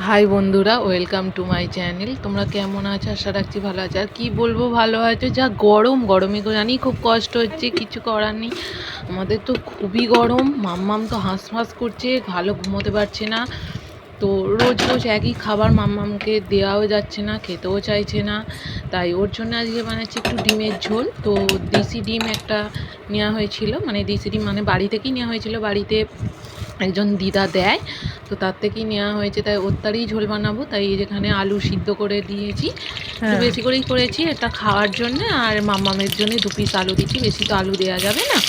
High বন্ধুরা, welcome to my channel. তোমরা কেমন আছো? আশা রাখছি ভালো আছো। আর কী বলবো, ভালো আছো। যা গরমে জানি খুব কষ্ট হচ্ছে, কিছু করার নেই। আমাদের তো খুবই গরম। মাম্মাম তো হাঁসফাঁস করছে, ভালো ঘুমোতে পারছে না। তো রোজ রোজ একই খাবার মাম্মামকে দেওয়াও যাচ্ছে না, খেতেও চাইছে না। তাই ওর জন্য আজকে বানাচ্ছি একটু ডিমের ঝোল। তো দেশি ডিম একটা নেওয়া হয়েছিল, মানে দেশি ডিম মানে বাড়ি থেকেই নেওয়া হয়েছিল। বাড়িতে একজন দিদা দেয়, তো তার থেকেই নেওয়া হয়েছে। তাই ওর তারই ঝোল বানাবো। তাই যেখানে আলু সিদ্ধ করে দিয়েছি, একটু বেশি করেই করেছি এটা খাওয়ার জন্য। আর মাম্মামের জন্য 2 পিস আলু দিচ্ছি, বেশি তো আলু দেওয়া যাবে না।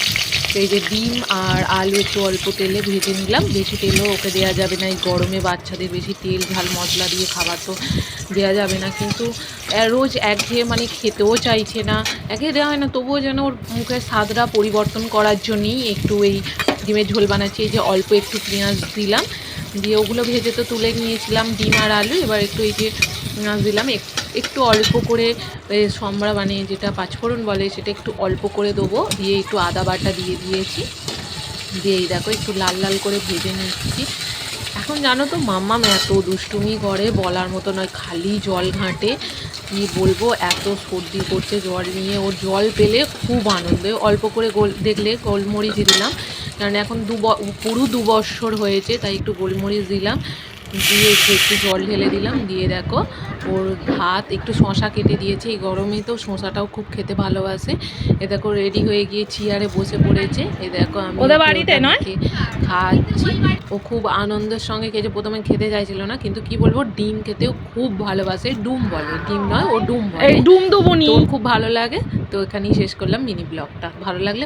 তো এই যে ডিম আর আলু একটু অল্প তেলে ভেজে নিলাম। বেশি তেলও ওকে দেওয়া যাবে না, এই গরমে বাচ্চাদের বেশি তেল ঝাল মশলা দিয়ে খাবার তো দেওয়া যাবে না। কিন্তু রোজ একঘেয়ে মানে খেতেও চাইছে না, একঘেয়ে দেওয়া হয় না, তবুও যেন ওর মুখের স্বাদটা পরিবর্তন করার জন্যই একটু এই ডিমের ঝোল বানাচ্ছি। এই যে অল্প একটু পেঁয়াজ দিলাম, দিয়ে ওগুলো ভেজে তো তুলে নিয়েছিলাম, ডিম আর আলু। এবার একটু এই যে পেঁয়াজ দিলাম, একটু অল্প করে সম্বরা মানে যেটা পাঁচফোড়ন বলে সেটা একটু অল্প করে দেবো, দিয়ে একটু আদা বাটা দিয়ে দিয়েছি। দিয়ে এই দেখো একটু লাল লাল করে ভেজে নিচ্ছি। এখন জানো তো মাম্মাম এত দুষ্টুমি করে বলার মতো নয়, খালি জল ঘাঁটে। কী বলবো, এত সর্দি করছে জল নিয়ে। ওর জল পেলে খুব আনন্দে অল্প করে দেখলে গোলমরিচ দিলাম, কারণ এখন পুরো 2 বৎসর হয়েছে, তাই একটু গোলমরিচ দিলাম। দিয়ে একটু জল ঢেলে দিলাম। দিয়ে দেখো ওর ভাত, একটু শশা কেটে দিয়েছে, এই গরমে তো শশাটাও খুব খেতে ভালোবাসে। এ দেখো রেডি হয়ে গিয়ে চেয়ারে বসে পড়েছে। এ দেখো আমি ওদের বাড়িতে নয়, খাচ্ছি। ও খুব আনন্দের সঙ্গে খেয়েছে। প্রথমে খেতে চাইছিল না, কিন্তু কি বলবো, ডিম খেতেও খুব ভালোবাসে। ডুম বলে, ডিম নয়, ও ডুম বলে। ডুমদুবুনি। তো ওর খুব ভালো লাগে। তো এখানেই শেষ করলাম মিনি ব্লগটা। ভালো লাগলে